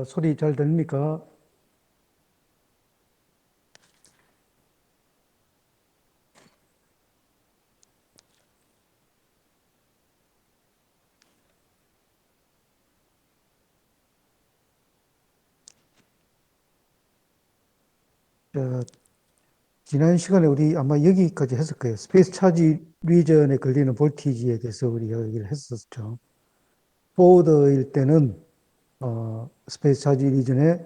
소리 잘 들립니까? 어, 지난 시간에 우리 아마 여기까지 했을 거예요. 스페이스 차지 리전에 걸리는 볼티지에 대해서 우리가 얘기를 했었죠. 포워드일 때는 스페이스 차지 리전에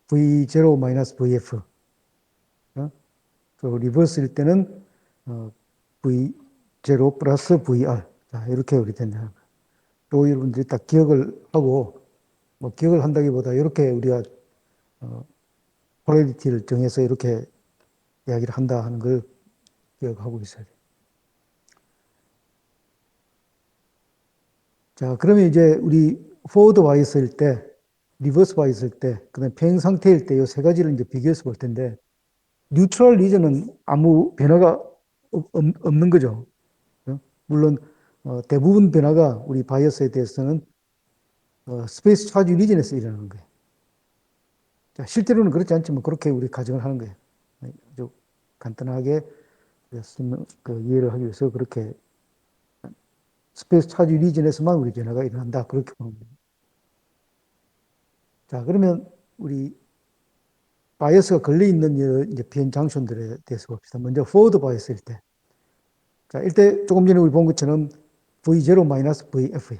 V0-VF, 그리고 리버스일 때는 V0 플러스 VR. 자, 이렇게 우리 된다. 또 여러분들이 딱 기억을 하고, 뭐 기억을 한다기보다 이렇게 우리가 폴라리티를 정해서 이렇게 이야기를 한다 하는 걸 기억하고 있어야 돼요. 자, 그러면 이제 우리 포워드 와 있을 때, 리버스 와 있을 때, 그다음 평행 상태일 때 이 세 가지를 이제 비교해서 볼 텐데, 뉴트럴 리전은 아무 변화가 없는 거죠. 어? 물론 대부분 변화가 우리 바이어스에 대해서는 스페이스 차지 리전에서 일어나는 거예요. 자, 실제로는 그렇지 않지만 그렇게 우리 가정을 하는 거예요. 아주 간단하게 이해를 하기 위해서 그렇게 스페이스 차지 리전에서만 우리 변화가 일어난다. 그렇게 보는 거예요. 자, 그러면 우리 바이어스가 걸려 있는 이제 비행 장소들에 대해서 봅시다. 먼저 포워드 바이어스일 때. 자, 일때 조금 전에 우리 본 것처럼 V0-VF야.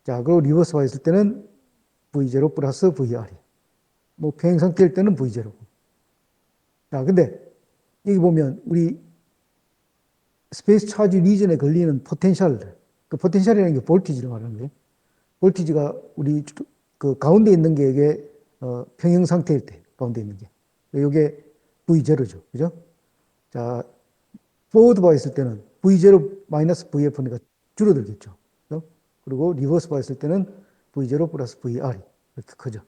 자, 그리고 리버스 바이어스일 때는 V0 플러스 VR이. 뭐 평행 상태일 때는 V0. 자, 근데 여기 보면 우리 스페이스 차지 리전에 걸리는 포텐셜, 그 포텐셜이라는 게 볼티지를 말하는 거예요. 볼티지가 우리 그 가운데 있는 게 이게 평형 상태일 때 가운데 있는 게. 이게 V0죠. 그죠? 자, 포워드 바 있을 때는 V0-VF니까 줄어들겠죠. 그죠? 그리고 리버스 바 있을 때는 V0 플러스 VR이 이렇게 크죠.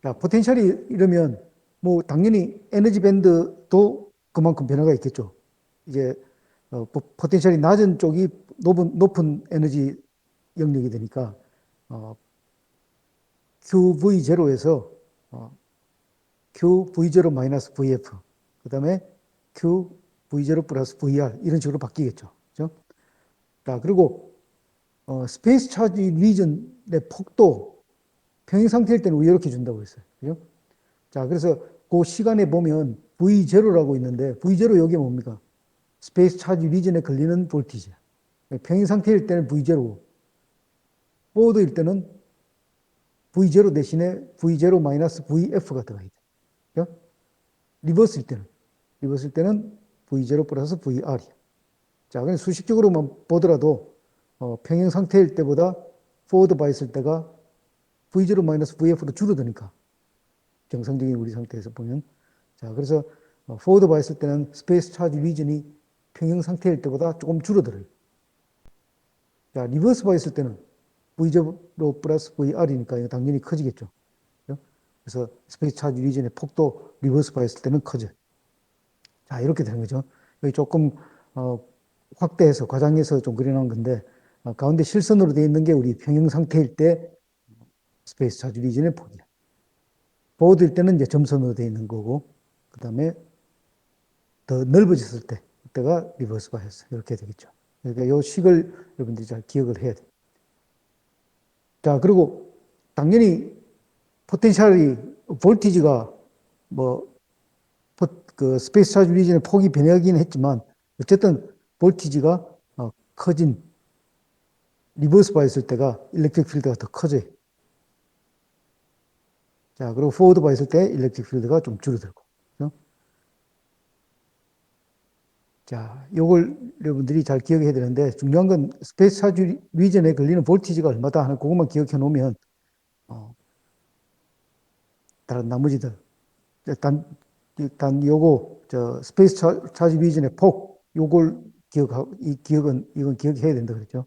자, 포텐셜이 이러면 뭐 당연히 에너지 밴드도 그만큼 변화가 있겠죠. 이제 포텐셜이 낮은 쪽이 높은 에너지 영역이 되니까 어, QV0에서 QV0-VF, 그 다음에 QV0 플러스 VR 이런 식으로 바뀌겠죠. 그죠? 자, 그리고 스페이스 차지 리전의 폭도 평행 상태일 때는 이렇게 준다고 했어요. 그죠? 자, 그래서 그 시간에 보면 V0라고 있는데 V0 여기 뭡니까? 스페이스 차지 리전에 걸리는 볼티지. 평행 상태일 때는 V0, 포워드일 때는 V0 대신에 V0-VF가 들어가 있죠. 리버스일 때는 V0 플러스 VR이. 자, 그냥 수식적으로만 보더라도 평행 상태일 때보다 포워드 바 있을 때가 V0-VF로 줄어드니까 정상적인 우리 상태에서 보면. 자, 그래서 포워드 바 있을 때는 스페이스 차지 리전이 평행 상태일 때보다 조금 줄어들어요. 자, 리버스 바 있을 때는 V0 플러스 VR이니까 당연히 커지겠죠. 그래서 스페이스 차지 리전의 폭도 리버스 바 있을 때는 커져요. 자, 이렇게 되는 거죠. 여기 조금 어, 확대해서 과장해서 좀 그려놓은 건데 가운데 실선으로 되어 있는 게 우리 평형 상태일 때 스페이스 차지 리전의 폭이야. 보드일 때는 이제 점선으로 되어 있는 거고, 그 다음에 더 넓어졌을 때, 그때가 리버스 바이어스 이렇게 되겠죠. 그러니까 이 식을 여러분들이 잘 기억을 해야 돼요. 자, 그리고 당연히 포텐셜이 볼티지가 뭐 그 스페이스 차지 리전의 폭이 변하기는 했지만 어쨌든 볼티지가 커진 리버스 바 있을 때가 일렉트릭 필드가 더 커져요. 자, 그리고 포워드 바 있을 때 일렉트릭 필드가 좀 줄어들고. 그렇죠? 자, 요걸 여러분들이 잘 기억해야 되는데 중요한 건 스페이스 차지 리전에 걸리는 볼티지가 얼마다 하는 그것만 기억해 놓으면 다른 나머지들 일단 요거 스페이스 차지 리전의 폭 요걸 기억하고 이건 기억해야 된다 그랬죠.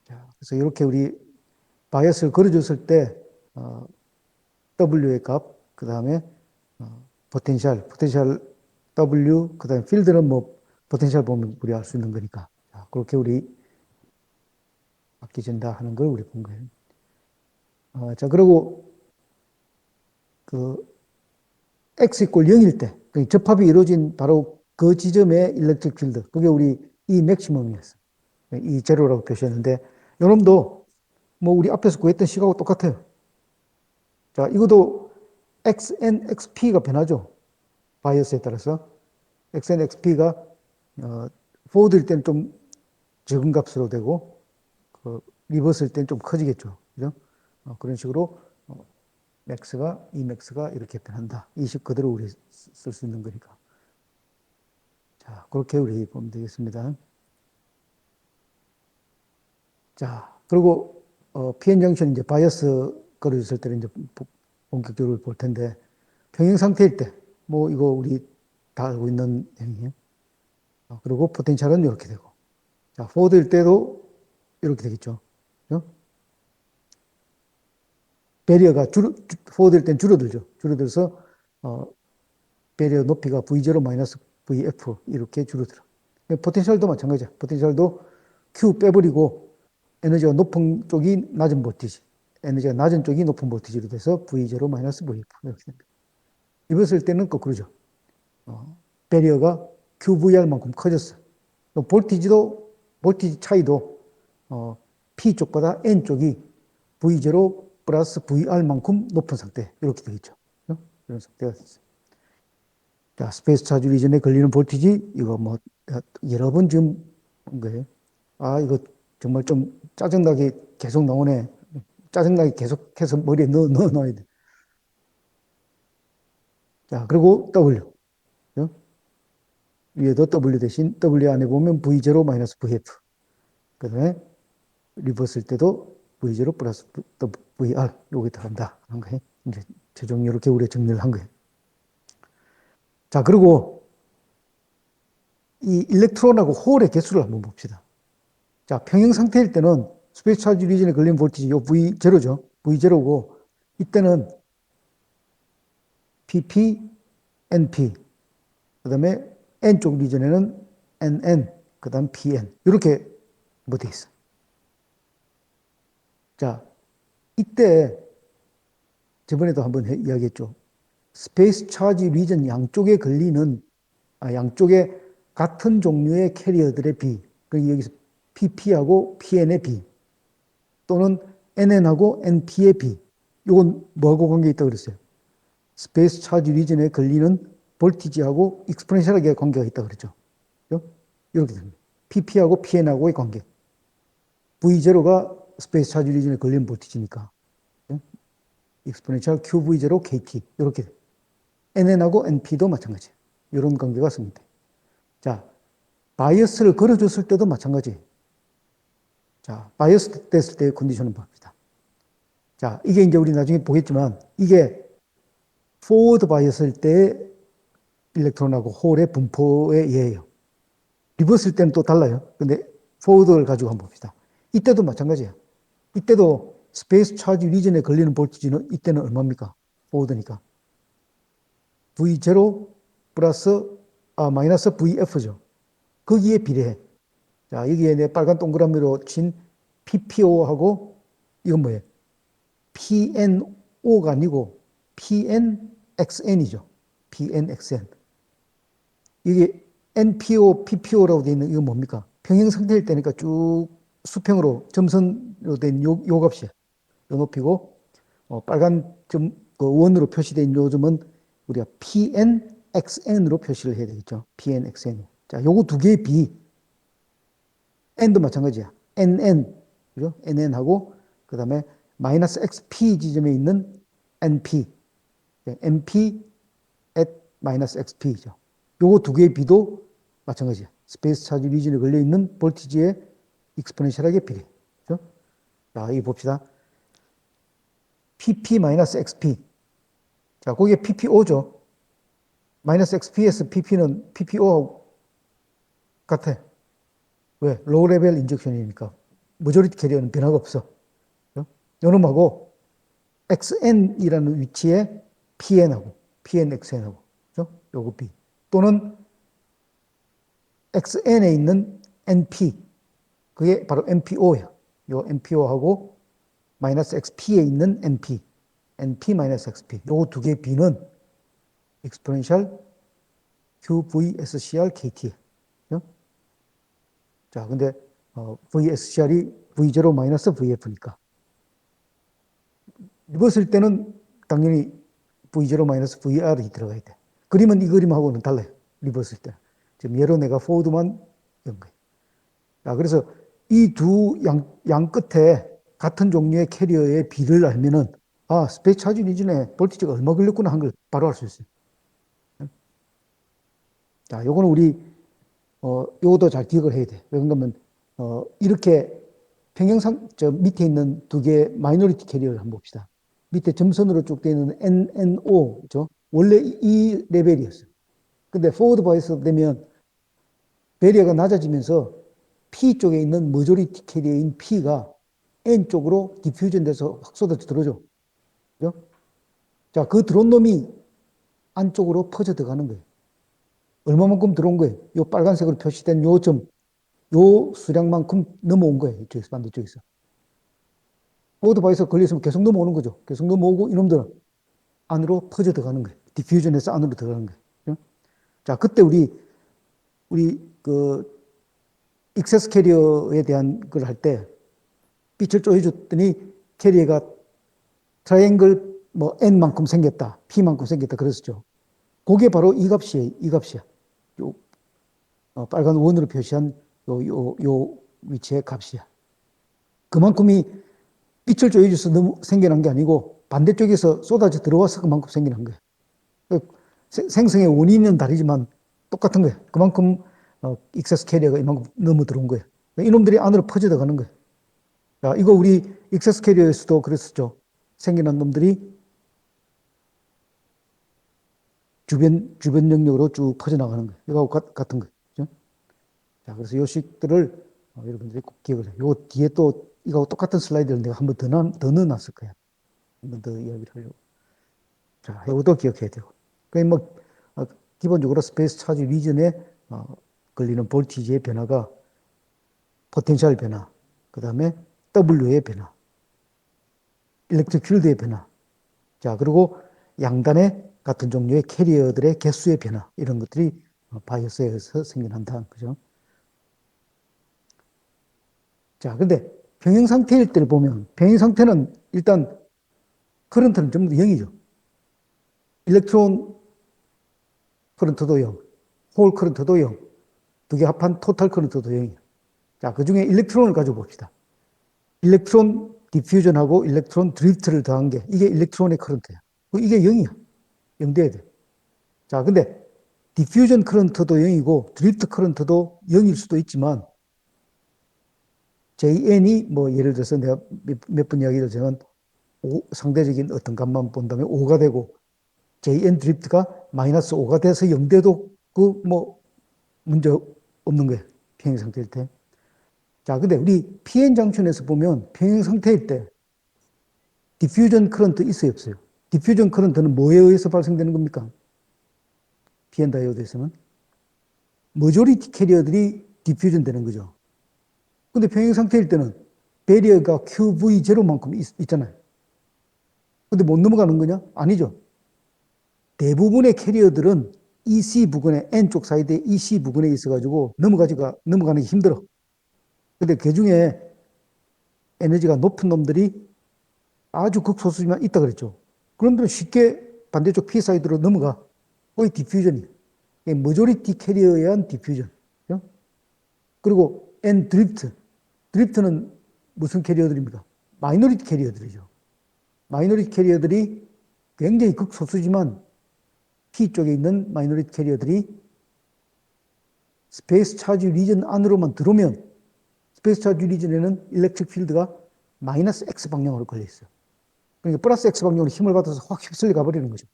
자, 그래서 이렇게 우리 바이어스를 걸어줬을 때 W의 값, 그 다음에 포텐셜 W, 그 다음에 필드는 뭐 포텐셜 보면 우리 알 수 있는 거니까. 자, 그렇게 우리 바뀌어진다 하는 걸 우리 본 거예요. 자, 그리고 그 x 이퀄 0일 때, 접합이 이루어진 바로 그 지점의 일렉트릭 필드, 그게 우리 E 맥시멈이었어. E 제로라고 표시했는데, 요놈도 뭐 우리 앞에서 구했던 식하고 똑같아요. 자, 이것도 XN, XP가 변하죠. 바이어스에 따라서. XN, XP가 포워드일 때는 좀 적은 값으로 되고, 그 리버스일 때는 좀 커지겠죠. 그죠? 그런 식으로 맥스가, Emax가 이렇게 변한다. 이 식 그대로 우리 쓸 수 있는 거니까. 자, 그렇게 우리 보면 되겠습니다. 자, 그리고 PN 정션 이제 바이어스 걸어줬을 때는 이제 본격적으로 볼 텐데, 평행 상태일 때, 뭐 이거 우리 다 알고 있는 행위예요. 그리고 포텐셜은 이렇게 되고, 자, 포워드일 때도 이렇게 되겠죠. 그죠? 배리어가 포워드일 땐 줄어들죠. 줄어들어서 배리어 높이가 V0 마이너스 VF 이렇게 줄어들어. 포텐셜도 마찬가지야. 포텐셜도 Q 빼버리고 에너지가 높은 쪽이 낮은 볼티지, 에너지가 낮은 쪽이 높은 볼티지로 돼서 V0 마이너스 VF 이렇게 됩니다. 입었을 때는 거꾸로죠. 배리어가 QVR만큼 커졌어. 볼티지 차이도 P 쪽보다 N 쪽이 V0 플러스 VR만큼 높은 상태 이렇게 되겠죠. 이런 상태가 됐어요. 자, 스페이스 차지 리전에 걸리는 볼티지 이거 뭐 여러 번 지금 본 거예요. 이거 정말 좀 짜증나게 계속 나오네. 짜증나게 계속해서 머리에 넣어놔야 돼. 자, 그리고 W. 위에도 W 대신 W 안에 보면 V0 마이너스 VF. 그 다음에 리버스일 때도 V0 플러스 VR. 요게 들어간다. 하는 거예요. 이제 최종 이렇게 우리가 정리를 한 거예요. 자, 그리고 이 일렉트론하고 홀의 개수를 한번 봅시다. 자, 평형 상태일 때는 스페이스 차지 리전에 걸린 볼티지 요 V0죠. V0고 이때는 PP, NP, 그 다음에 N쪽 리전에는 NN, 그 다음 PN 이렇게 뭐 돼 있어. 자, 이때 저번에도 한번 이야기했죠. 스페이스 차지 리전 양쪽에 걸리는 양쪽에 같은 종류의 캐리어들의 비, 그러니까 여기서 PP하고 PN의 비 또는 NN하고 NP의 비, 이건 뭐하고 관계 있다고 그랬어요? 스페이스 차지 리전에 걸리는 볼티지하고 익스포넨셜하게 관계가 있다고 그랬죠. 이렇게 됩니다. PP하고 PN하고의 관계. V0가 스페이스 차지 리전에 걸리는 볼티지니까 익스포넨셜 QV0 KT 이렇게 돼요. NN하고 NP도 마찬가지예요. 이런 관계가 생깁니다. 자, 바이어스를 걸어줬을 때도 마찬가지예요. 자, 바이어스 됐을 때의 컨디션을 봅시다. 자, 이게 이제 우리 나중에 보겠지만 이게 포워드 바이어스일 때의 일렉트론하고 홀의 분포의 예예요. 리버스일 때는 또 달라요. 근데 포워드를 가지고 한번 봅시다. 이때도 마찬가지예요. 이때도 스페이스 차지 리전에 걸리는 볼티지는 이때는 얼마입니까? 포워드니까. V0 플러스 마이너스 VF죠. 거기에 비례해. 자, 여기에 내 빨간 동그라미로 친 PPO하고 이건 뭐예요? PNO가 아니고 PNXN이죠. PNXN. 이게 NPO, PPO라고 되어 있는 이건 뭡니까? 평행 상태일 때니까 쭉 수평으로 점선으로 된 요 값이에요. 요 높이고 빨간 점 그 원으로 표시된 요 점은 우리가 PNXN으로 표시를 해야 되겠죠. PNXN. 자, 요거 두 개의 비 N도 마찬가지야. NN, 그죠? NN하고, 그 다음에 마이너스 XP 지점에 있는 NP, NP at 마이너스 XP죠. 요거 두 개의 비도 마찬가지야. 스페이스 차지 리전에 걸려있는 볼티지의 익스포넨셜하게 비례. 그죠? 자, 이거 봅시다. PP 마이너스 XP. 자, 거기에 PPO죠. 마이너스 XP에서 PP는 PPO 같아. 왜? 로우 레벨 인젝션이니까. 머저리티 캐리어는 변화가 없어. 요놈하고 XN이라는 위치에 PN하고 PNXN하고 그죠? 요거 B 또는 XN에 있는 NP 그게 바로 NPO야. 요 NPO하고 마이너스 XP에 있는 NP, NP 마이너스 XP. 요 두 개의 B는 exponential QVSCR KT. 자, 근데 VSCR이 V0 마이너스 VF니까. 입었을 때는 당연히 V0 마이너스 VR이 들어가야 돼. 그림은 이 그림하고는 달라요. 리버스일 때. 지금 예로 내가 포워드만 연 거예요. 자, 그래서 이 두 양 끝에 같은 종류의 캐리어의 비를 알면은, 아, 스페이스 차지 리전에 볼티지가 얼마 걸렸구나 한 걸 바로 알 수 있어요. 자, 요거는 우리, 요것도 잘 기억을 해야 돼. 왜 그러냐면, 이렇게 평행상, 저 밑에 있는 두 개의 마이너리티 캐리어를 한번 봅시다. 밑에 점선으로 쭉 되어 있는 NNO, 그죠? 원래 이 레벨이었어요. 근데 포워드 바이스 되면 배리어가 낮아지면서 P 쪽에 있는 머조리티 캐리어인 P가 N 쪽으로 디퓨전 돼서 확 쏟아져 들어오죠. 그죠? 자, 그 들어온 놈이 안쪽으로 퍼져 들어가는 거예요. 얼마만큼 들어온 거예요? 요 빨간색으로 표시된 요 점, 요 수량만큼 넘어온 거예요. 이쪽에서, 반대쪽에서. 포워드 바이스 걸렸으면 계속 넘어오는 거죠. 계속 넘어오고 이놈들은 안으로 퍼져 들어가는 거예요. 디퓨전에서 안으로 들어가는 거예요. 그죠? 자, 그때 우리 그 익세스 캐리어에 대한 걸 할 때 빛을 쪼여줬더니 캐리어가 트라이앵글 뭐 n만큼 생겼다, p만큼 생겼다 그랬었죠. 그게 바로 이 값이에요. 이 값이야. 요 빨간 원으로 표시한 요 위치의 값이야. 그만큼이 빛을 쪼여줘서 너무 생겨난 게 아니고 반대쪽에서 쏟아져 들어와서 그만큼 생겨난 거예요. 생성의 원인은 다르지만 똑같은 거예요. 그만큼 익세스 캐리어가 이만큼 넘어 들어온 거예요. 이놈들이 안으로 퍼져 들어가는 거예요. 자, 이거 우리 익세스 캐리어에서도 그랬었죠. 생겨난 놈들이 주변 영역으로 쭉 퍼져나가는 거예요. 이거하고 같은 거예요. 그죠? 자, 그래서 요 식들을 여러분들이 꼭 기억을 해요. 요 뒤에 또 이거하고 똑같은 슬라이드를 내가 한번 더 넣어놨을 거예요. 한번 더 이야기를 하려고. 자, 이것도 기억해야 되고. 그 뭐, 기본적으로 스페이스 차지 리전에 걸리는 볼티지의 변화가 포텐셜 변화, 그 다음에 W의 변화, 일렉트릭 필드의 변화, 자, 그리고 양단의 같은 종류의 캐리어들의 개수의 변화, 이런 것들이 바이오스에서 생겨난다. 그죠? 자, 근데 병행 상태일 때를 보면, 병행 상태는 일단 커런트는 전부 다 0이죠. 일렉트론 커런트도 0, 홀 커런트도 0, 두 개 합한 토탈 커런트도 0이에요. 자, 그 중에 일렉트론을 가지고 봅시다. 일렉트론 디퓨전하고 일렉트론 드리프트를 더한 게 이게 일렉트론의 커런트야. 이게 0이야. 0 돼야 돼. 자, 근데 디퓨전 커런트도 0이고 드리프트 커런트도 0일 수도 있지만 JN이 뭐 예를 들어서 내가 몇 번 이야기를 저는 상대적인 어떤 값만 본다면 5가 되고 JN 드리프트가 마이너스 5가 돼서 0 돼도 그 뭐 문제 없는 거예요. 평행 상태일 때. 자, 근데 우리 PN 장춘에서 보면 평행 상태일 때 디퓨전 커런트 있어요, 없어요? 디퓨전 커런트는 뭐에 의해서 발생되는 겁니까? PN 다이오드에서는 머조리티 캐리어들이 디퓨전 되는 거죠. 근데 평행 상태일 때는 배리어가 QV0만큼 있잖아요. 근데 못 넘어가는 거냐? 아니죠. 대부분의 캐리어들은 EC 부근에, N쪽 사이드에 EC 부근에 있어가지고 넘어가는 게 힘들어. 근데 그 중에 에너지가 높은 놈들이 아주 극소수지만 있다 그랬죠. 그런들은 쉽게 반대쪽 P 사이드로 넘어가. 거의 디퓨전이에요. 머조리티 캐리어에 의한 디퓨전. 그리고 N 드리프트. 드리프트는 무슨 캐리어들입니까? 마이너리티 캐리어들이죠. 마이너리티 캐리어들이 굉장히 극소수지만 P 쪽에 있는 마이너리티 캐리어들이 스페이스 차지 리전 안으로만 들어오면 스페이스 차지 리전에는 일렉트릭 필드가 마이너스 X 방향으로 걸려 있어요. 그러니까 플러스 X 방향으로 힘을 받아서 확 휩쓸려 가버리는 거죠.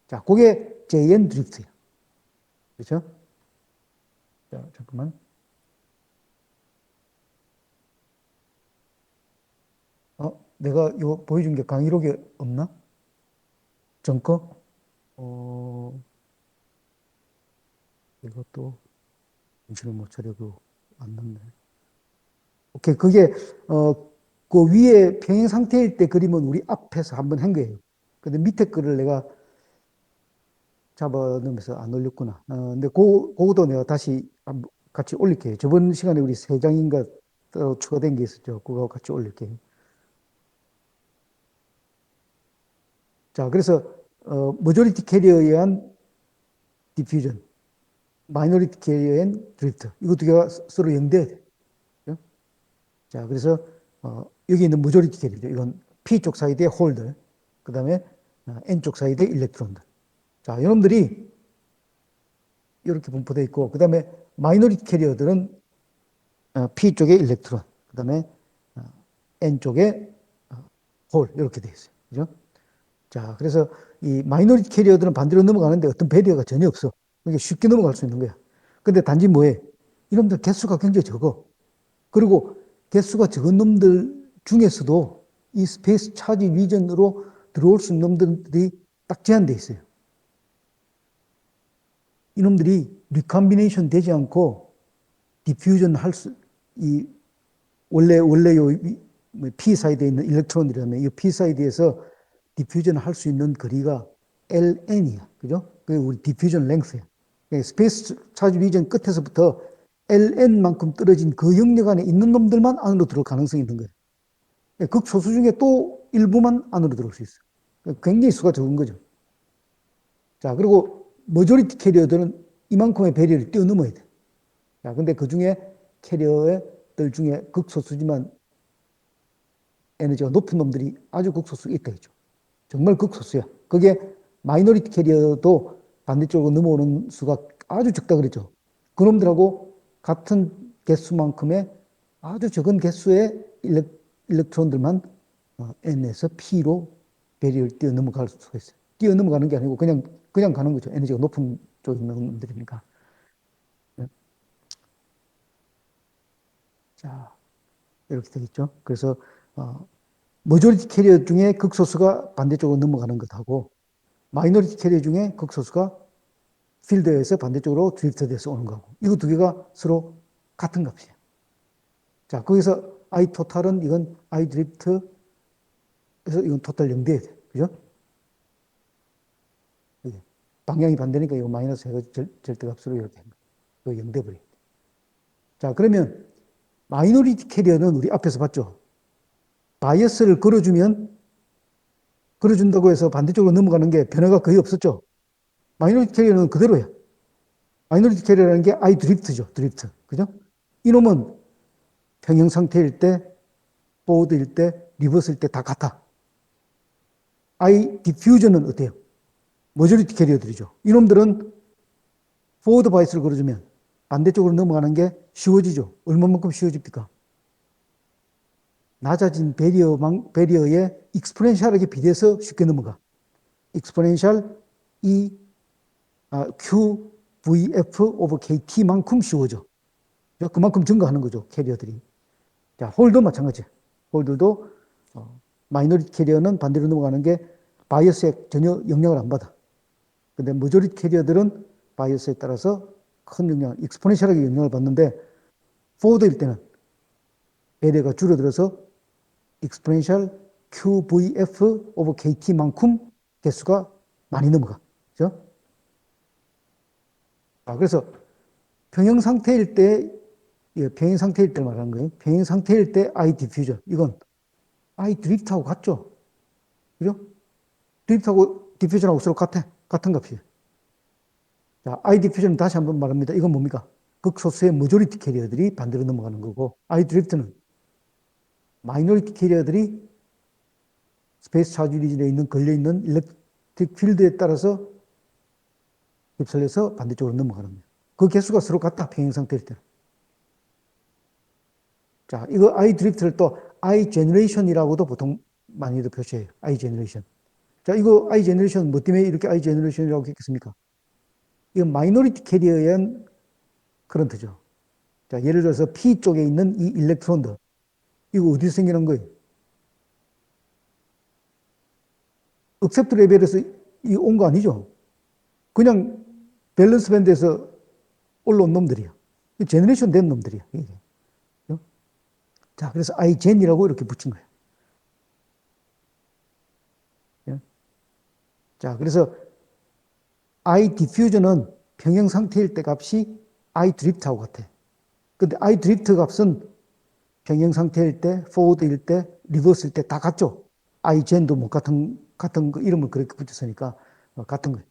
자, 그게 JN 드리프트예요. 그렇죠? 자, 잠깐만. 내가 요 보여준 게 강의록에 없나? 전거? 어, 이것도 정신을 못 차려도 안 넣네. 오케이. 그게, 그 위에 평행 상태일 때 그림은 우리 앞에서 한번 한 거예요. 근데 밑에 거를 내가 잡아 넣으면서 안 올렸구나. 근데 그거도 내가 다시 같이 올릴게요. 저번 시간에 우리 세 장인가 추가된 게 있었죠. 그거 같이 올릴게요. 자, 그래서, 머저리티 캐리어에 의한 디퓨전, 마이너리티 캐리어에 의한 드리프트. 이거 두 개가 서로 연대해야 돼요. 그죠? 자, 그래서, 여기 있는 머저리티 캐리어죠. 이건 P 쪽 사이드의 홀들, 그 다음에 N 쪽 사이드의 일렉트론들. 자, 이놈들이 이렇게 분포되어 있고, 그 다음에 마이너리티 캐리어들은 P 쪽에 일렉트론, 그 다음에 N 쪽에 홀, 이렇게 되어 있어요. 그죠? 자, 그래서 이 마이너리티 캐리어들은 반대로 넘어가는데 어떤 배리어가 전혀 없어. 그러니까 쉽게 넘어갈 수 있는 거야. 근데 단지 뭐해? 이놈들 개수가 굉장히 적어. 그리고 개수가 적은 놈들 중에서도 이 스페이스 차지 리전으로 들어올 수 있는 놈들이 딱 제한되어 있어요. 이놈들이 리컴비네이션 되지 않고 디퓨전 할 수, 이 원래 요 P 사이드에 있는 일렉트론이라면 이 P 사이드에서 디퓨전 할 수 있는 거리가 Ln이야. 그죠? 그게 우리 디퓨전 랭스야. 스페이스 차지 리전 끝에서부터 Ln만큼 떨어진 그 영역 안에 있는 놈들만 안으로 들어올 가능성이 있는 거예요. 극소수 중에 또 일부만 안으로 들어올 수 있어요. 굉장히 수가 적은 거죠. 자, 그리고 머저리티 캐리어들은 이만큼의 배리를 뛰어넘어야 돼. 자, 근데 그 중에 캐리어들 중에 극소수지만 에너지가 높은 놈들이 아주 극소수 있다 했죠. 정말 극소수야. 그게 마이너리티 캐리어도 반대쪽으로 넘어오는 수가 아주 적다 그랬죠. 그놈들하고 같은 개수만큼의 아주 적은 개수의 일렉트론들만 N에서 P로 배리를 뛰어넘어갈 수가 있어요. 뛰어넘어가는 게 아니고 그냥 가는 거죠. 에너지가 높은 쪽에 있는 놈들이니까. 네. 자, 이렇게 되겠죠. 그래서 머저리티 캐리어 중에 극소수가 반대쪽으로 넘어가는 것하고 마이너리티 캐리어 중에 극소수가 필드에서 반대쪽으로 드리프트 돼서 오는 거고 이거 두 개가 서로 같은 값이에요. 자, 거기서 I 토탈은 이건 I 드리프트에서 이건 토탈 0돼야 돼. 그죠? 방향이 반대니까 이거 마이너스 해가 절대값으로 이렇게 이거 0돼 버려요. 자, 그러면 마이너리티 캐리어는 우리 앞에서 봤죠? 바이어스를 걸어준다고 해서 반대쪽으로 넘어가는 게 변화가 거의 없었죠? 마이너리티 캐리어는 그대로야. 마이너리티 캐리어라는 게 I 드리프트죠. 드리프트. 그죠? 이놈은 평형 상태일 때, 포워드일 때, 리버스일 때 다 같아. I 디퓨전은 어때요? 머저리티 캐리어들이죠. 이놈들은 포워드 바이스를 걸어주면 반대쪽으로 넘어가는 게 쉬워지죠. 얼마만큼 쉬워집니까? 낮아진 배리어에 익스포넨셜하게 비례해서 쉽게 넘어가. 익스포넨셜 QVF 오버 KT만큼 쉬워져. 그만큼 증가하는 거죠, 캐리어들이. 자, 홀도 마찬가지. 홀들도 마이너리티 캐리어는 반대로 넘어가는 게 바이어스에 전혀 영향을 안 받아. 근데 머저리티 캐리어들은 바이어스에 따라서 큰 영향을, 익스포넨셜하게 영향을 받는데, 포워드일 때는 배려가 줄어들어서 익스포넨셜 QVF 오버 KT만큼 개수가 많이 넘어가. 그죠? 그래서 평형 상태일 때, 평행 상태일 때 말하는 거예요. 평행 상태일 때 I 디퓨전. 이건 I 드리프트하고 같죠? 그죠? 드리프트하고 디퓨전하고 서로 같은 값이에요. 자, I 디퓨전은 다시 한번 말합니다. 이건 뭡니까? 극소수의 머저리티 캐리어들이 반대로 넘어가는 거고, I 드리프트는 마이너리티 캐리어들이 스페이스 차지 리전에 있는 걸려있는 일렉트릭 필드에 따라서 휩쓸려서 반대쪽으로 넘어가는 거예요. 그 개수가 서로 같다, 평행 상태일 때는. 자, 이거 I 드리프트를 또 I 제너레이션이라고도 보통 많이들 표시해요. I 제너레이션. 자, 이거 I 제너레이션 뭐 때문에 이렇게 I 제너레이션이라고 했겠습니까? 이건 마이너리티 캐리어에 의한 커런트죠. 자, 예를 들어서 P 쪽에 있는 이 일렉트론들. 이거 어디서 생기는 거예요? 억셉트 레벨에서 온 거 아니죠? 그냥 밸런스 밴드에서 올라온 놈들이야. 제너레이션 된 놈들이야. 자, 그래서 igen이라고 이렇게 붙인 거예요. 예? 자, 그래서 I diffusion은 평형 상태일 때 값이 I drift하고 같아. 근데 I drift 값은 평형 상태일 때, forward일 때, reverse일 때 다 같죠? igen도 뭐 같은 거 이름을 그렇게 붙였으니까 같은 거예요.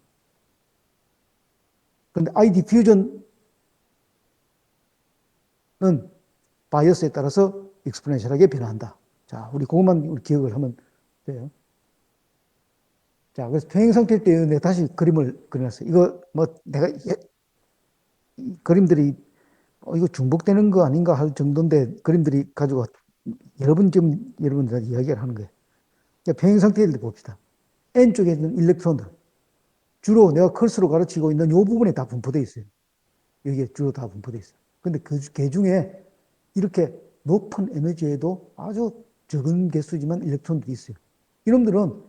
근데 I diffusion은 바이어스에 따라서 익스포넨셜하게 변화한다. 자, 우리 그것만 우리 기억을 하면 돼요. 자, 그래서 평행 상태일 때 내가 다시 그림을 그려놨어요. 이거 뭐 내가 그림들이 이거 중복되는 거 아닌가 할 정도인데 그림들이 가지고 여러 번 지금 여러분들 이야기를 하는 거예요. 평행 상태일 때 봅시다. N 쪽에 있는 일렉트론들 주로 내가 커서로 가르치고 있는 이 부분에 다 분포되어 있어요. 여기에 주로 다 분포되어 있어요. 근데 그 중에 이렇게 높은 에너지에도 아주 적은 개수지만 일렉트론들이 있어요. 이놈들은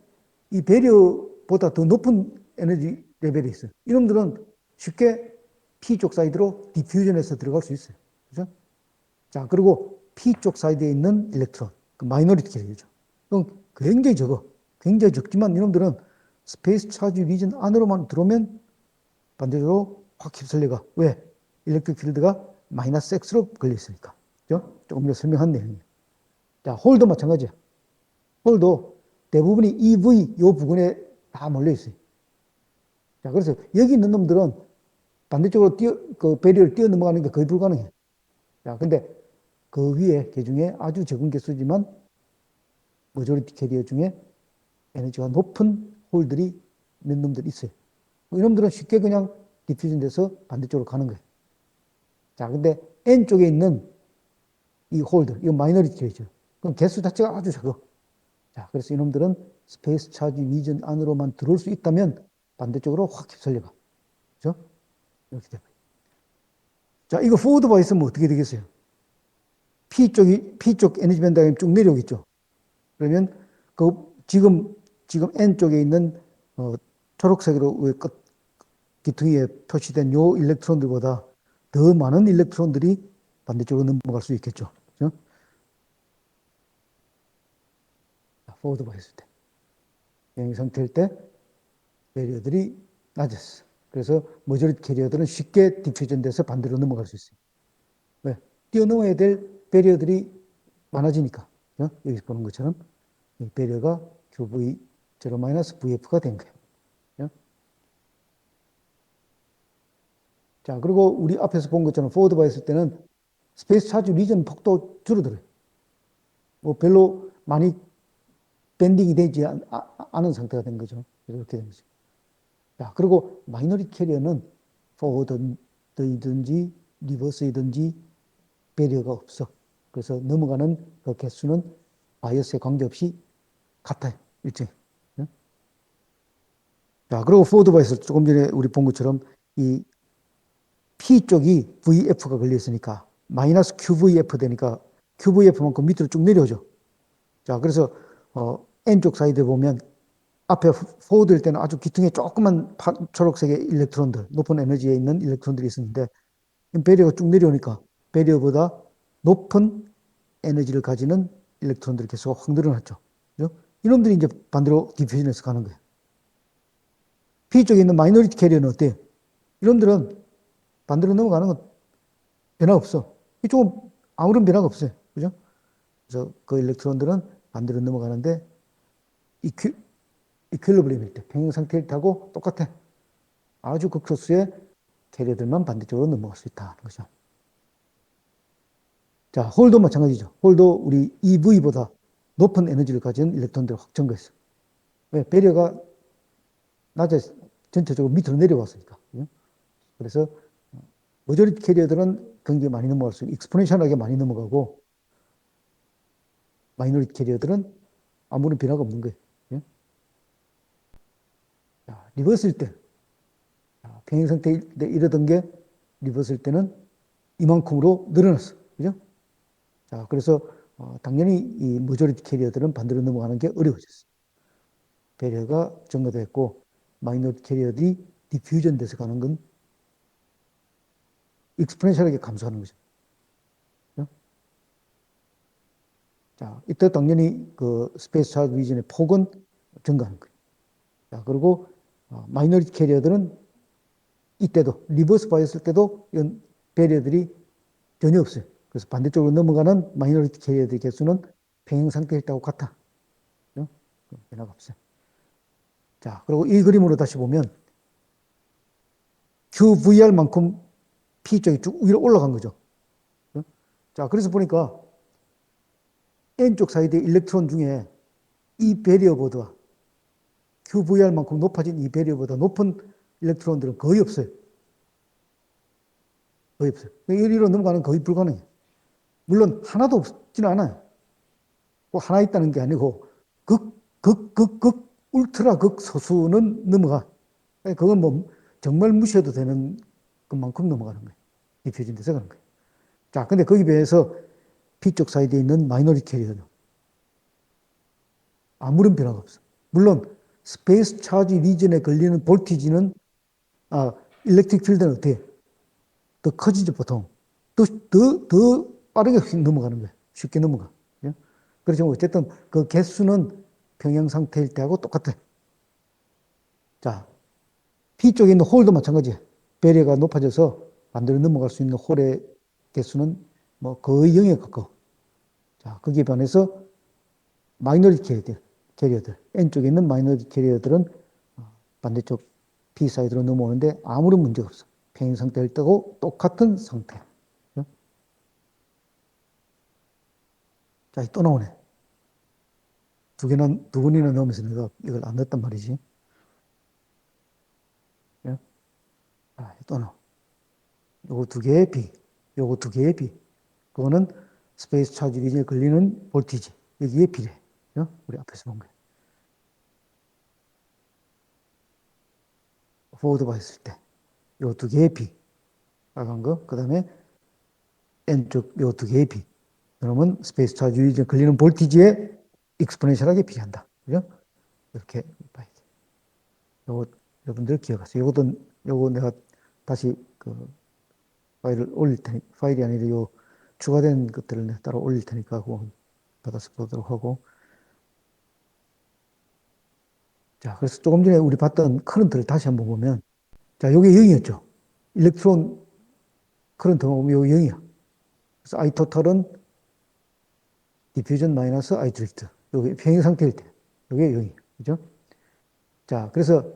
이 배려보다 더 높은 에너지 레벨이 있어요. 이놈들은 쉽게 P쪽 사이드로 디퓨전해서 들어갈 수 있어요. 그죠? 자, 그리고 P쪽 사이드에 있는 일렉트론, 그 마이너리티 캐리어죠. 그럼 굉장히 적어. 굉장히 적지만 이놈들은 스페이스 차지 리전 안으로만 들어오면 반대로 확 휩쓸려가. 왜? 일렉트릭 필드가 마이너스 X로 걸려 있으니까. 그죠? 조금 더 설명한 내용이에요. 자, 홀도 마찬가지야. 홀도 대부분이 EV 요 부근에 다 몰려 있어요. 자, 그래서 여기 있는 놈들은 반대쪽으로 그 배리를 뛰어 넘어가는 게 거의 불가능해. 자, 근데 그 위에 개 중에 아주 적은 개수지만 머저리티 캐리어 중에 에너지가 높은 홀들이 몇 놈들 있어요. 이놈들은 쉽게 그냥 디퓨전 돼서 반대쪽으로 가는 거예요. 자, 근데 N 쪽에 있는 이 홀들, 이거 마이너리티 캐리어죠. 그럼 개수 자체가 아주 적어. 자, 그래서 이놈들은 스페이스 차지 리전 안으로만 들어올 수 있다면 반대쪽으로 확 휩쓸려가. 그죠? 이렇게 돼요. 자, 이거 포워드 바 있으면 어떻게 되겠어요? P쪽 에너지 밴드가 쭉 내려오겠죠. 그러면 지금 N 쪽에 있는 초록색으로 끝 기퉁이에 표시된 요 일렉트론들보다 더 많은 일렉트론들이 반대쪽으로 넘어갈 수 있겠죠. 그죠? 포워드 바 있을 때. 이 상태일 때 배리어들이 낮았어. 그래서 머저리티 캐리어들은 쉽게 디퓨전돼서 반대로 넘어갈 수 있어요. 왜? 뛰어넘어야 될 배리어들이 많아지니까. 여기 보는 것처럼 배리어가 QV 0-VF가 된 거예요. 자, 그리고 우리 앞에서 본 것처럼 포워드 바 있을 때는 스페이스 차지 리전 폭도 줄어들어요. 뭐 별로 많이 밴딩이 되지 않은 상태가 된 거죠. 이렇게 된 거죠. 자, 그리고 마이너리 캐리어는 포워드이든지 리버스이든지 배리어가 없어. 그래서 넘어가는 그 개수는 바이어스에 관계없이 같아요. 일정히. 자, 그리고 포워드 바이어스 조금 전에 우리 본 것처럼 이 P 쪽이 VF가 걸려 있으니까 마이너스 QVF 되니까 QVF만큼 밑으로 쭉 내려오죠. 자, 그래서 N 쪽 사이드에 보면 앞에 포워드일 때는 아주 기퉁에 조그만 초록색의 일렉트론들, 높은 에너지에 있는 일렉트론들이 있었는데 배리어가 쭉 내려오니까 배리어보다 높은 에너지를 가지는 일렉트론들의 개수가 확 늘어났죠. 그죠? 이놈들이 이제 반대로 디퓨전해서 가는 거예요. P 쪽에 있는 마이너리티 캐리어는 어때요? 이놈들은 반대로 넘어가는 건 변화 없어. 이쪽은 아무런 변화가 없어요. 그죠? 그래서 그 일렉트론들은 반대로 넘어가는데 이퀄리브리엄일 때, 평형 상태일 때하고 똑같아. 아주 극소수의 캐리어들만 반대쪽으로 넘어갈 수 있다는 거죠. 자, 홀도 마찬가지죠. 홀도 우리 EV보다 높은 에너지를 가진 일렉트론들을 확 증가했어. 왜? 배려가 낮에 전체적으로 밑으로 내려왔으니까. 그래서 머저리티 캐리어들은 굉장히 많이 넘어갈 수 있고 익스포넨셜하게 많이 넘어가고 마이너리티 캐리어들은 아무런 변화가 없는 거예요. 자, 리버스일 때 평행 상태일 때 이러던 게 리버스일 때는 이만큼으로 늘어났어. 그죠? 자, 그래서 당연히 이 머저리티 캐리어들은 반대로 넘어가는 게 어려워졌어. 배려가 증가됐고 마이너리티 캐리어들이 디퓨전 돼서 가는 건 익스포넨셜하게 감소하는 거죠. 자, 이때 당연히 그 스페이스 차지 리전의 폭은 증가하는 거예요. 자, 그리고 마이너리티 캐리어들은 이때도 리버스 바이었을 때도 이런 배리어들이 전혀 없어요. 그래서 반대쪽으로 넘어가는 마이너리티 캐리어들의 개수는 평행 상태일 때하고 같아. 변화가 없어요. 자, 그리고 이 그림으로 다시 보면 QVR만큼 P 쪽이 쭉 위로 올라간 거죠. 자, 그래서 보니까 N쪽 사이드의 일렉트론 중에 이 배리어보다 QVR만큼 높아진 이 배리어보다 높은 일렉트론들은 거의 없어요. 거의 없어요. 1위로 넘어가는 거의 불가능해요. 물론 하나도 없지는 않아요. 꼭 하나 있다는 게 아니고 울트라 극 소수는 넘어가. 그건 뭐 정말 무시해도 되는 것만큼 넘어가는 거예요. 디퓨전 돼서 그런 거예요. 자, 근데 거기 비해서 P쪽 사이드에 있는 마이너리티 캐리어는 아무런 변화가 없어. 물론 스페이스 차지 리전에 걸리는 볼티지는 일렉트릭 필드는 어떻게 해? 더 커지죠, 보통. 더 빠르게 넘어가는 거예요. 쉽게 넘어가. 예? 그렇지만 어쨌든 그 개수는 평형 상태일 때하고 똑같아. 자, P 쪽에 있는 홀도 마찬가지예요. 배려가 높아져서 반대로 넘어갈 수 있는 홀의 개수는 뭐 거의 0에 가까워. 자, 거기에 반해서 마이너리티 캐리어들, N쪽에 있는 마이너리티 캐리어들은 반대쪽 P 사이드로 넘어오는데 아무런 문제가 없어. 평행 상태일 때고 똑같은 상태. 자, 또 나오네. 두 번이나 넣으면서 내가 이걸 안 넣었단 말이지. 또 나와. 요거 두 개의 B, 요거 두 개의 B. 그거는 스페이스 차지 리전에 걸리는 볼티지. 여기에 비례. 우리 앞에서 본 거예요. 포워드 봤을 때. 요 두 개의 B. 빨간 거. 그 다음에 N쪽 요 두 개의 B. 그러면 스페이스 차지 리전에 걸리는 볼티지에 익스포넨셜하게 비례한다. 그죠? 이렇게 봐야 돼. 요거 여러분들 기억하세요. 요거 내가 다시 그 파일을 올릴 테니, 파일이 아니라 요 추가된 것들을 내가 따로 올릴 테니까 그거 받아서 보도록 하고. 자, 그래서 조금 전에 우리 봤던 커런트를 다시 한번 보면, 자, 요게 0이었죠. 일렉트론 커런트가 보면 요게 0이야. 그래서 I 토탈은 디퓨전 마이너스 I 드리프트. 요게 평행 상태일 때. 요게 0이에요. 그죠? 자, 그래서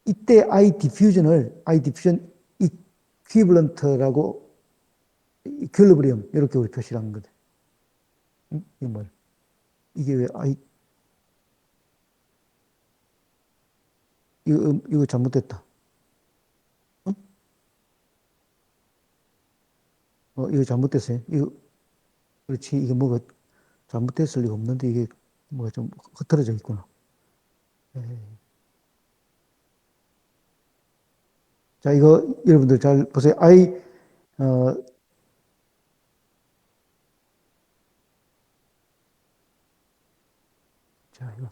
이때 I 디퓨전 이퀴블런트라고 이퀄리브리엄 이렇게 우리 표시를 하는 거죠. 이게 뭐야? 이게 왜 이거 잘못됐다. 이거 잘못됐어요. 그렇지. 이게 뭐가 잘못됐을 리가 없는데 이게 뭐가 좀 흐트러져 있구나. 네. 자, 이거 여러분들 잘 보세요. 어, 자, 이거.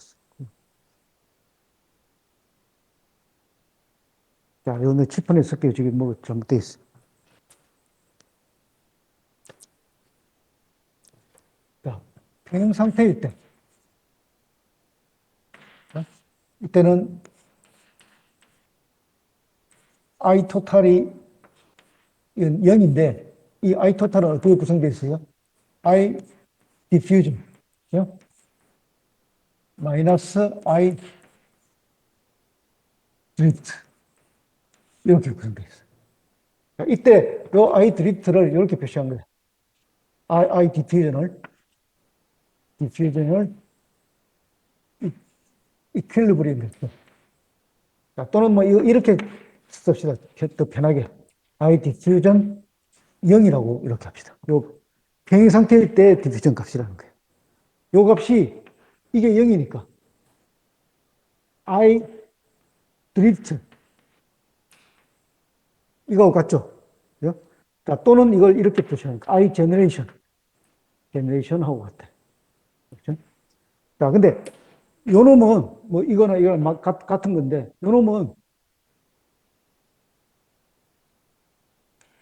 자, 이거 칠판에 쓸게요. 지금 뭐 잘못돼 있어. 자, 평형 상태일 때. 이때는 I 토탈이 0인데 이 I 토탈은 어떻게 구성되어 있어요? I diffusion 마이너스 I drift 이렇게 구성되어 있어요. 이때 이 I drift를 이렇게 표시한 거예요. I diffusion을 이퀄리브리엄 됐어. 또는 뭐 이렇게 씁시다. 더 편하게. I diffusion 0이라고 이렇게 합시다. 요 평행 상태일 때 디퓨전 값이라는 거예요. 요 값이 이게 0이니까 I drift 이거 같죠? 그죠? 자, 또는 이걸 이렇게 표시하니까 I generation 하고 같아. 그렇죠? 자, 근데 요 놈은 뭐 이거나 이거나 같은 건데 요 놈은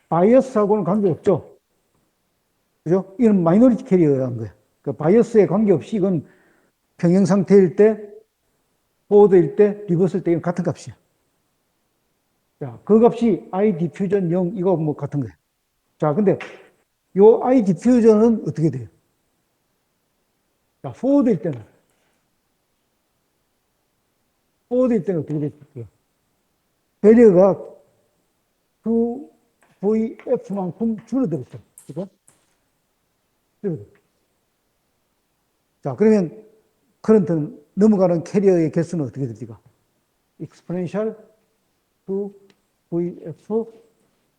바이어스하고는 관계없죠. 그죠? 이건 마이너리티 캐리어라는 거예요. 그 바이어스에 관계없이 이건 평형 상태일 때, 포워드일 때, 리버스일 때 이건 같은 값이야. 자, 그 값이 I 디퓨전 0 이거 뭐 같은 거야. 자, 근데 요 I 디퓨전은 어떻게 돼요? 자, 포워드일 때는 어떻게 될까요? 배리어가 그 VF만큼 줄어들었어. 그죠? 줄어들어. 자, 그러면 커런트는 넘어가는 캐리어의 개수는 어떻게 됩니까? exponential to VF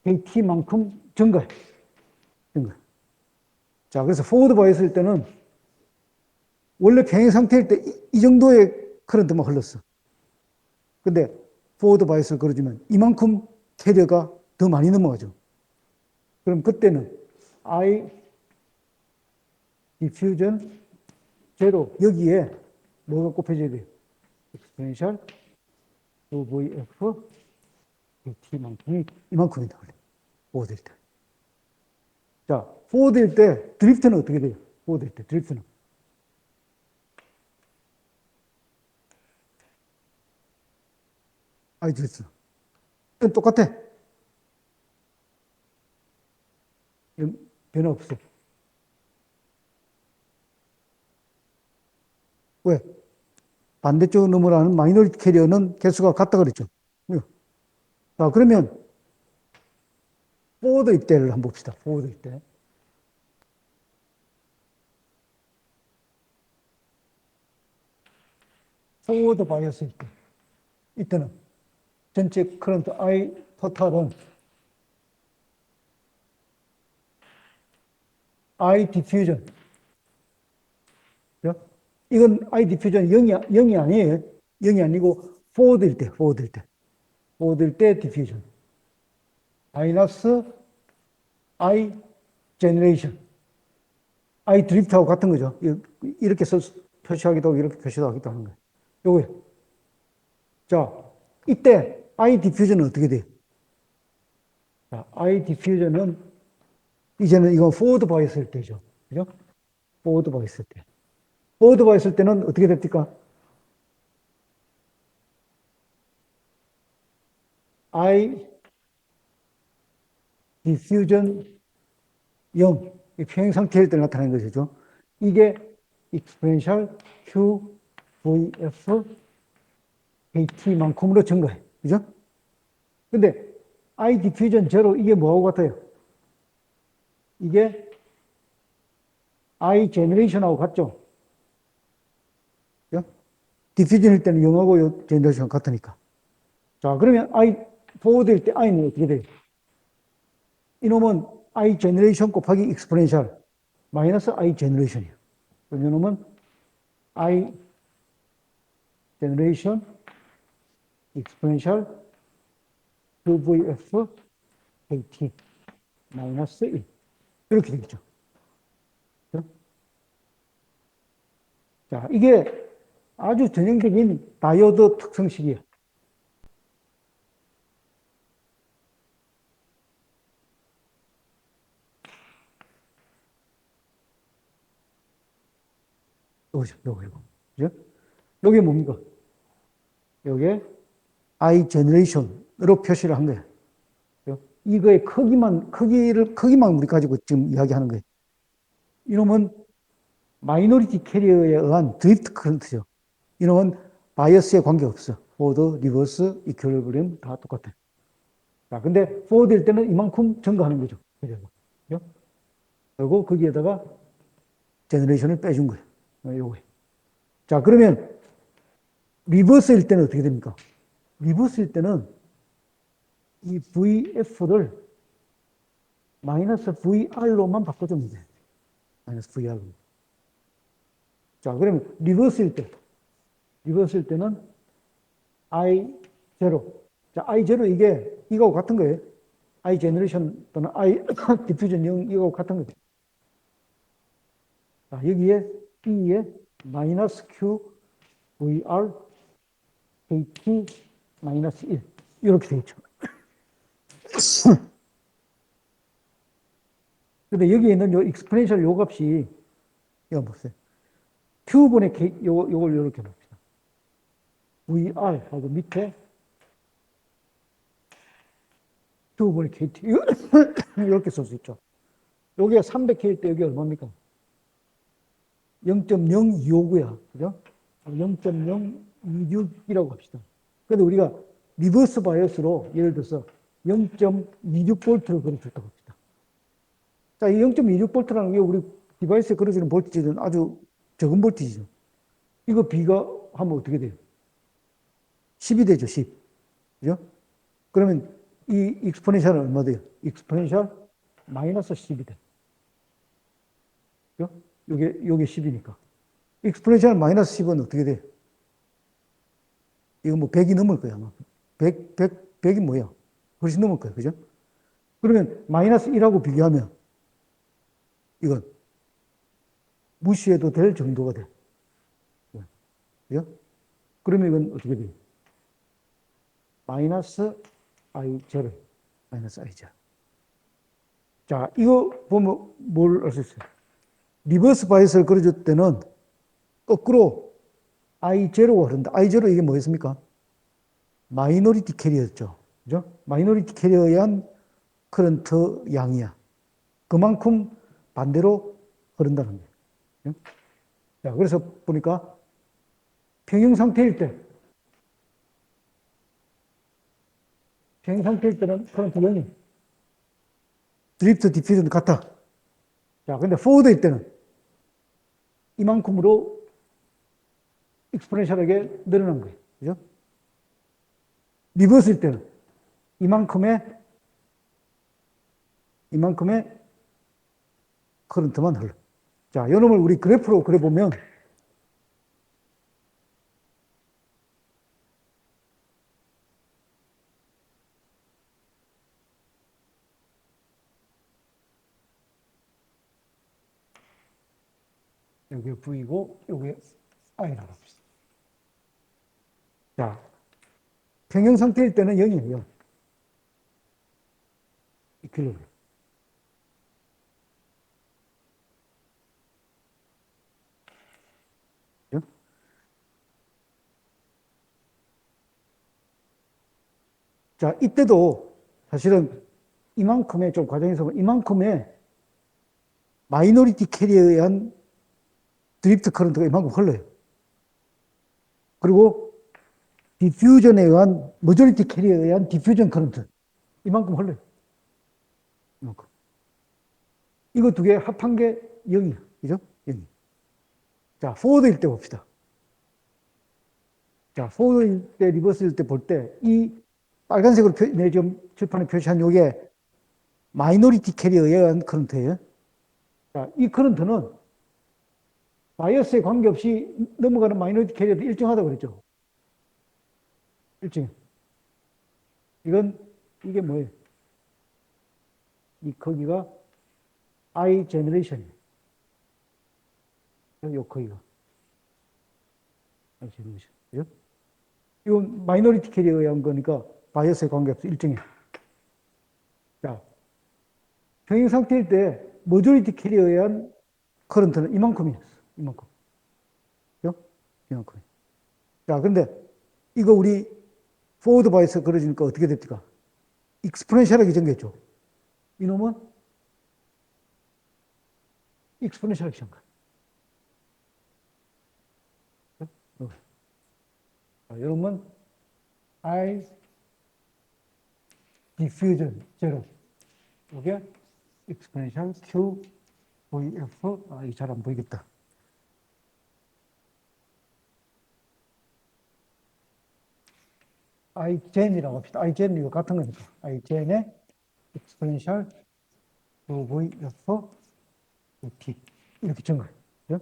KT만큼 증가해. 증가해. 자, 그래서 포워드 바이어스일 때는 원래 평행 상태일 때 이 정도의 커런트만 흘렀어. 근데 포워드 바이어스를 걸어주면 이만큼 캐리어가 더 많이 넘어가죠. 그럼 그때는 I diffusion 제로 여기에 뭐가 곱해져야 돼요? exponential VF T만큼이 이만큼이다. 포워드일 때. 자, 포워드일 때 드리프트는 어떻게 돼요? 포워드일 때 드리프트는. 드리프트. 똑같아. 변화 없어. 왜? 반대쪽으로 넘어가는 마이너리티 캐리어는 개수가 같다 그랬죠. 자, 그러면 포워드 입대를 한번 봅시다. 포워드 입대. 포워드 바이어스 입대. 이때는 전체 커런트 I 토탈은 I 디퓨전. 이건 I 디퓨전 0이 아니에요. 0이 아니고 포워드일 때, 포워드일 때. 포워드일 때 디퓨전. 마이너스 I 제너레이션. I 드리프트하고 같은 거죠. 이렇게 표시하기도 하고 이렇게 표시도 하기도 하는 거예요. 요거예요. 자, 이때 I 디퓨전은 어떻게 돼요? 자, I 디퓨전은 이제는 이건 포워드 바이어스일 때죠. 그죠? 포워드 바이어스일 때. 포워드 바이어스일 때는 어떻게 됩니까? I 디퓨전 0. 평행 상태일 때 나타나는 것이죠. 이게 exponential Q, VF, KT만큼으로 증가해. 그죠? 근데 I 디퓨전 제로 이게 뭐하고 같아요? 이게 I 제너레이션하고 같죠? 그죠? 디퓨전일 때는 0하고 제너레이션 같으니까. 자, 그러면 I 포워드일 때 I는 어떻게 돼요? 이놈은 I 제너레이션 곱하기 익스포넨셜 마이너스 I 제너레이션이에요. 이놈은 I 제너레이션 익스포넨셜 2VF KT 마이너스 1 이렇게 되겠죠. 자, 이게 아주 전형적인 다이오드 특성식이에요. 요거. 그죠? 요게 뭡니까? 요게 I generation으로 표시를 한 거예요. 이거의 크기만 우리 가지고 지금 이야기하는 거예요. 이놈은 마이너리티 캐리어에 의한 드리프트 커런트죠. 이놈은 바이어스에 관계없어. 포워드, 리버스, 이퀄리브리엄 다 똑같아. 자, 근데 포워드일 때는 이만큼 증가하는 거죠. 그죠? 그리고 거기에다가 제너레이션을 빼준 거예요. 요거. 자, 그러면 리버스일 때는 어떻게 됩니까? 리버스일 때는 이 VF를 마이너스 VR로만 바꿔주면 돼. 마이너스 VR로. 자, 그러면 리버스일 때는 I0. 자, I0 이거하고 같은 거예요. I 제너레이션 또는 I 디퓨전 0 이거하고 같은 거예요. 자, 여기에 E에 마이너스 Q VR KT 마이너스 1 이렇게 되어 있죠. 근데 여기에 있는 요 익스포넨셜 요 값이 이거 보세요. Q분의 K, 요걸 이렇게 봅시다. VR하고 밑에 Q분의 KT. 이렇게 쓸 수 있죠. 여기가 300K일 때 여기 얼마입니까? 0.0259야. 그죠? 0.026이라고 합시다. 근데 우리가 리버스 바이어스로 예를 들어서 0.26V를 걸어줬다고 합시다. 자, 이 0.26V라는 게 우리 디바이스에 걸어주는 볼티지는 아주 적은 볼티지죠. 이거 B가 하면 어떻게 돼요? 10이 되죠, 10. 그죠? 그러면 이 익스포넨셜은 얼마 돼요? 익스포넨셜 마이너스 10이 돼. 그죠? 요게 10이니까. 익스포넨셜 마이너스 10은 어떻게 돼? 이거 뭐 100이 넘을 거야, 아마. 100이 뭐야? 훨씬 넘을 거야, 그죠? 그러면 마이너스 1하고 비교하면 이건 무시해도 될 정도가 돼. 그죠? 그러면 이건 어떻게 돼요? 마이너스 I0. 마이너스 I0. 자, 이거 보면 뭘 알 수 있어요? 리버스 바이스를 그려줄 때는 거꾸로 I0가 흐른다. I0 이게 뭐였습니까? 마이너리티 캐리어였죠. 그죠? 마이너리티 캐리어에 의한 커런트 양이야. 그만큼 반대로 흐른다는 거예요. 자, 그래서 보니까 평형 상태일 때는 커런트 0이 드리프트 디퓨전 같아. 자, 근데 포워드일 때는 이만큼으로 익스포넨셜하게 늘어난 거예요. 그죠? 리버스일 때는 이만큼의 커런트만 흘러. 자, 이놈을 우리 그래프로 그려보면 여기 V고 여기 I라고 합시다. 자, 평형 상태일 때는 0이에요. 이끌려요. 자, 이때도 사실은 이만큼의 좀 과정에서 이만큼의 마이너리티 캐리에 의한 드리프트 커런트가 이만큼 흘러요. 그리고 디퓨전에 의한 머저리티 캐리에 의한 디퓨전 커런트 이만큼 흘러요. 이만큼. 이거 두 개 합한 게 0이야. 그죠? 0. 자, 포워드일 때 봅시다. 자, 포워드일 때, 리버스일 때 볼 때 이 빨간색으로 내 지금 칠판에 표시한 요게 마이너리티 캐리에 의한 커런트예요. 자, 이 커런트는 바이어스에 관계없이 넘어가는 마이너리티 캐리어도 일정하다고 그랬죠. 일정해. 이게 뭐예요? 거기가 I 제너레이션이에요. 요 거기가. I 제너레이션. 그죠? 이건 마이너리티 캐리에 의한 거니까 바이어스에 관계없이 일정해. 자, 평행 상태일 때 머저리티 캐리에 의한 커런트는 이만큼이었어. 이만큼. 그죠? 이만큼. 자, 근데 이거 우리 포워드 바이스 그려지니까 어떻게 됩니까? 익스포넨셜하게 전개했죠. 이놈은 익스포넨셜하게 전개. 자, 이놈은 I diffusion 제로. 이게 익스포넨셜 Q VF. 아, 이게 잘 안 보이겠다. igen이라고 합시다. igen 이거 같은 거니까. igen의 exponential VF t 이렇게 정말. 그죠?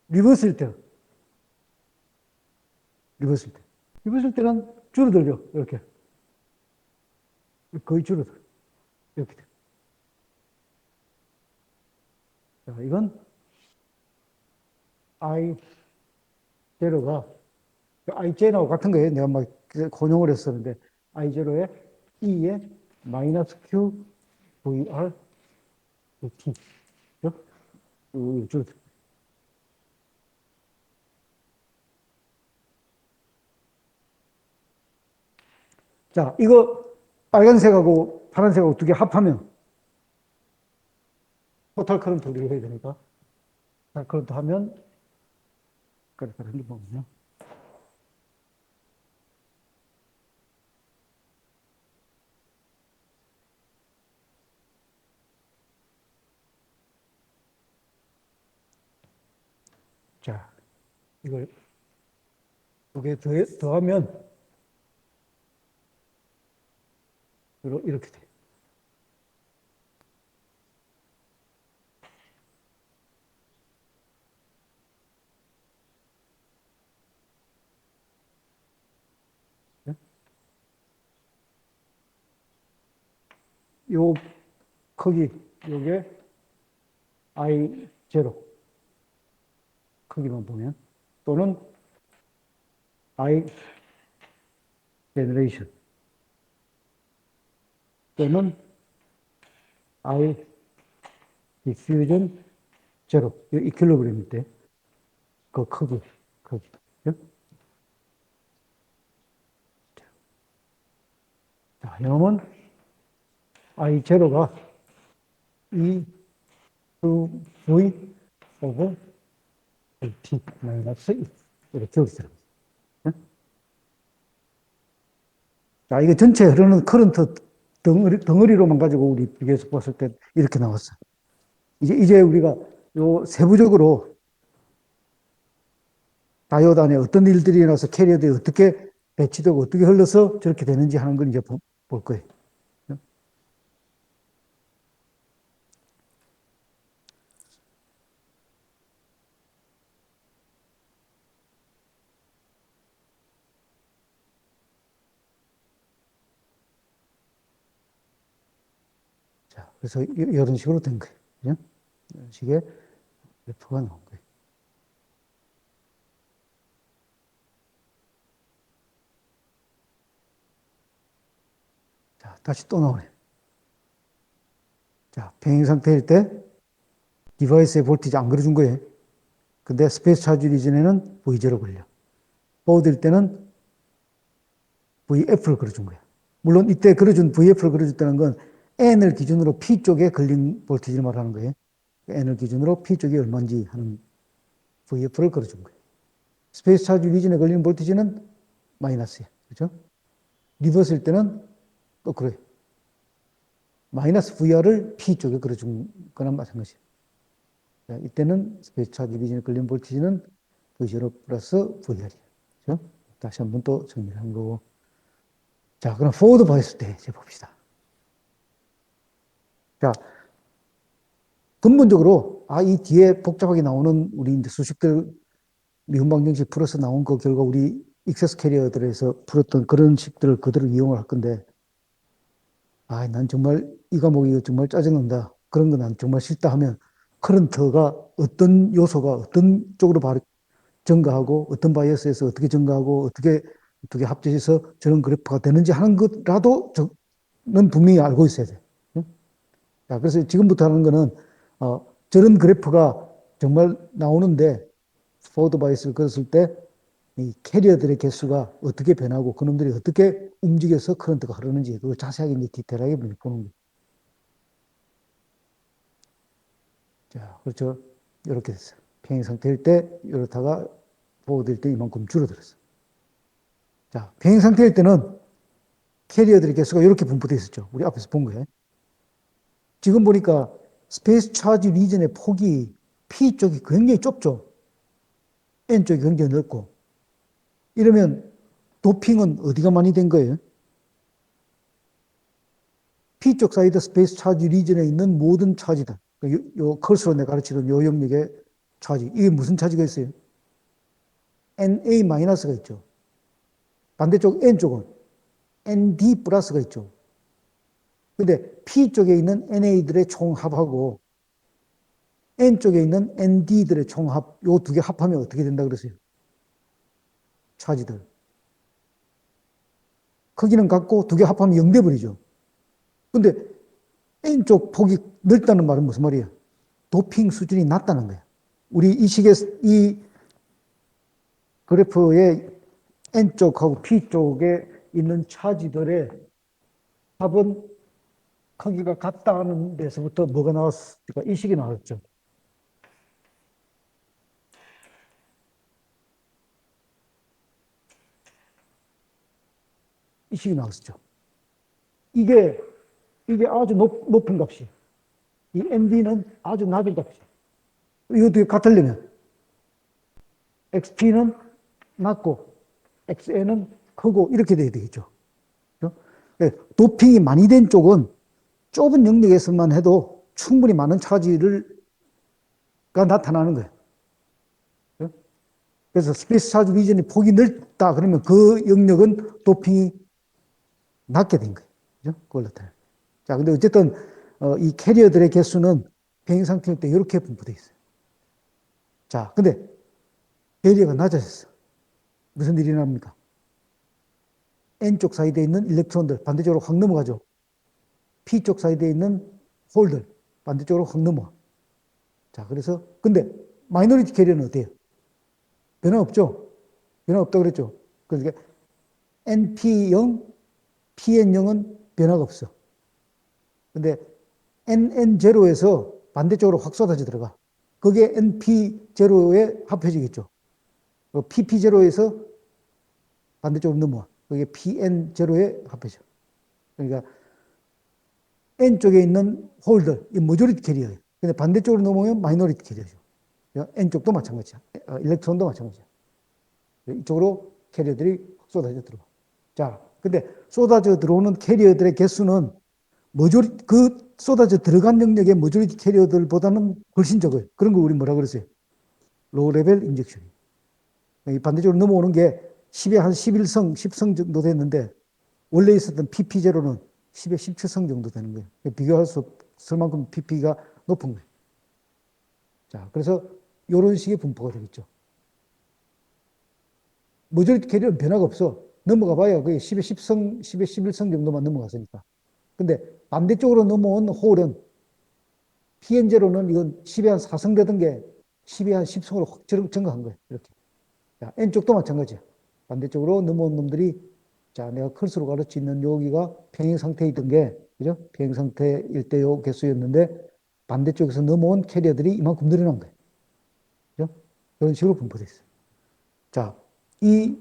리버스일 때. 리버스일 때. 리버스일 때는 줄어들죠. 이렇게. 거의 줄어들어. 이렇게 돼. 자, 이건 I0가 I0하고 같은 거예요. 내가 막 혼용을 했었는데 I0에 E에 마이너스 Q VR, T. 그죠? 쭉. 자, 이거 빨간색하고 파란색하고 두 개 합하면 토탈 커런트 우리가 해야 되니까. 토탈 커런트 하면, 그래, 핸드폰은요. 자, 이걸 두 개 더하면 이렇게 돼. 요 크기, 요게 I 제로 크기만 보면 또는 I 제너레이션 또는 I 디퓨전 제로 이 킬로그램일 때 그 크기. 자, 이놈은 I 제로가 E V 오브 T 마이너스 2 이렇게 되는 거죠. 자, 이게 전체 흐르는 커런트 덩어리로만 가지고 우리 비교해서 봤을 때 이렇게 나왔어요. 이제 우리가 요 세부적으로 다이오드 안에 어떤 일들이 일어나서 캐리어들이 어떻게 배치되고 어떻게 흘러서 저렇게 되는지 하는 걸 이제 볼 거예요. 자, 그래서 이런 식으로 된 거예요. 그죠? 이런 식의 그래프가 나온 거예요. 자, 다시 또 나오네. 자, 평행 상태일 때 디바이스의 볼티지 안 그려준 거예요. 근데 스페이스 차지 리전에는 V0 걸려. 보드일 때는 VF를 그려준 거예요. 물론 이때 그려준 VF를 그려줬다는 건 N을 기준으로 P 쪽에 걸린 볼티지를 말하는 거예요. N을 기준으로 P 쪽이 얼마인지 하는 VF를 그려준 거예요. 스페이스 차지 리전에 걸리는 볼티지는 마이너스예요. 그렇죠? 리버스일 때는 거꾸로요. 마이너스 VR을 P 쪽에 그려준 거나 마찬가지예요. 이때는 스페이스 차지 리전에 걸린 볼티지는 V0 플러스 VR이에요. 그렇죠? 다시 한번 또 정리를 한 거고. 자, 그럼 포워드 바이스 때 이제 봅시다. 자, 근본적으로, 이 뒤에 복잡하게 나오는 우리 이제 수식들, 미분방정식 풀어서 나온 거 결과 우리 익세스 캐리어들에서 풀었던 그런 식들을 그대로 이용을 할 건데, 난 정말 이 과목이 정말 짜증난다. 그런 거 난 정말 싫다 하면 커런트가 어떤 요소가 어떤 쪽으로 증가하고 어떤 바이어스에서 어떻게 증가하고 어떻게 합쳐져서 저런 그래프가 되는지 하는 것라도 저는 분명히 알고 있어야 돼. 자, 그래서 지금부터 하는 거는 저런 그래프가 정말 나오는데 포워드 바이스를 그렸을 때 이 캐리어들의 개수가 어떻게 변하고 그놈들이 어떻게 움직여서 커런트가 흐르는지 그걸 자세하게 이제 디테일하게 보는 거예요. 자, 그렇죠. 이렇게 됐어요. 평행 상태일 때 이렇다가 포워드일 때 이만큼 줄어들었어요. 자, 평행 상태일 때는 캐리어들의 개수가 이렇게 분포되어 있었죠. 우리 앞에서 본 거예요. 지금 보니까 스페이스 차지 리전의 폭이 P 쪽이 굉장히 좁죠. N 쪽이 굉장히 넓고. 이러면 도핑은 어디가 많이 된 거예요? P쪽 사이드 스페이스 차지 리전에 있는 모든 차지들. 요 컬스로 내가 가르치는 요 영역의 차지. 이게 무슨 차지가 있어요? NA-가 있죠. 반대쪽 N쪽은 ND 플러스가 있죠. 근데 P쪽에 있는 NA들의 총합하고 N쪽에 있는 ND들의 총합, 요 두 개 합하면 어떻게 된다 그랬어요? 차지들. 크기는 같고 두 개 합하면 0 돼버리죠. 근데 N쪽 폭이 넓다는 말은 무슨 말이에요? 도핑 수준이 낮다는 거예요. 우리 이 그래프의 N쪽하고 P쪽에 있는 차지들의 합은 크기가 같다는 데서부터 뭐가 나왔을까? 이 식이 나왔죠. 이 식이 나왔죠. 이게 아주 높은 값이. 이 ND는 아주 낮은 값이. 이것도 같으려면 XP는 낮고 XN은 크고 이렇게 돼야 되겠죠. 도핑이 많이 된 쪽은 좁은 영역에서만 해도 충분히 많은 차지가 나타나는 거예요. 그래서 스페이스 차지 리전이 폭이 넓다 그러면 그 영역은 도핑이 낮게 된 거예요. 그죠? 그걸 나타내요. 자, 근데 어쨌든 이 캐리어들의 개수는 변형 상태일 때 이렇게 분포되어 있어요. 자, 근데 캐리어가 낮아졌어. 무슨 일이 납니까? N쪽 사이드에 있는 일렉트론들 반대쪽으로 확 넘어가죠. P쪽 사이드에 있는 홀들 반대쪽으로 확 넘어와. 자, 그래서 근데 마이너리티 캐리어는 어때요? 변화 없죠? 변화 없다고 그랬죠? 그러니까 NP0, PN0은 변화가 없어. 근데 NN0에서 반대쪽으로 확 쏟아져 들어가. 그게 NP0에 합해지겠죠. PP0에서 반대쪽으로 넘어와. 그게 PN0에 합해져. 그러니까 N쪽에 있는 홀들, 이 모조리티 캐리어예요. 근데 반대쪽으로 넘어오면 마이너리티 캐리어죠. N쪽도 마찬가지야. 일렉트론도 마찬가지야. 이쪽으로 캐리어들이 쏟아져 들어가. 자, 근데 쏟아져 들어오는 캐리어들의 개수는 그 쏟아져 들어간 영역의 모조리티 캐리어들보다는 훨씬 적어요. 그런 거 우리 뭐라 그랬어요? 로우 레벨 인젝션. 반대쪽으로 넘어오는 게 10에 한 11성, 10성 정도 됐는데 원래 있었던 PP0는 10에 17성 정도 되는 거예요. 비교할 수 없을 만큼 PP가 높은 거예요. 자, 그래서 이런 식의 분포가 되겠죠. 모조리티 캐리어는 변화가 없어. 넘어가 봐야 그게 10에 10성, 10에 11성 정도만 넘어갔으니까. 근데 반대쪽으로 넘어온 홀은 PN0는 이건 10에 한 4성 되던 게 10에 한 10성으로 확 증가한 거예요. 이렇게. 자, N쪽도 마찬가지야. 반대쪽으로 넘어온 놈들이 자, 내가 컬스로 가르치는 여기가 평행 상태에 있던 게, 그죠? 평행 상태일 때 요 개수였는데 반대쪽에서 넘어온 캐리어들이 이만큼 늘어난 거예요. 그죠? 이런 식으로 분포되어 있어요. 자, 이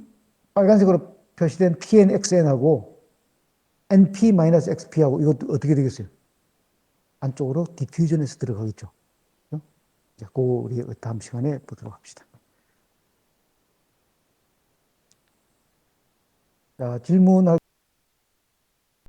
빨간색으로 표시된 PNXN하고 NP-XP하고 이것도 어떻게 되겠어요? 안쪽으로 디퓨전에서 들어가겠죠. 그죠? 자, 그거 우리 다음 시간에 보도록 합시다. 자, 질문할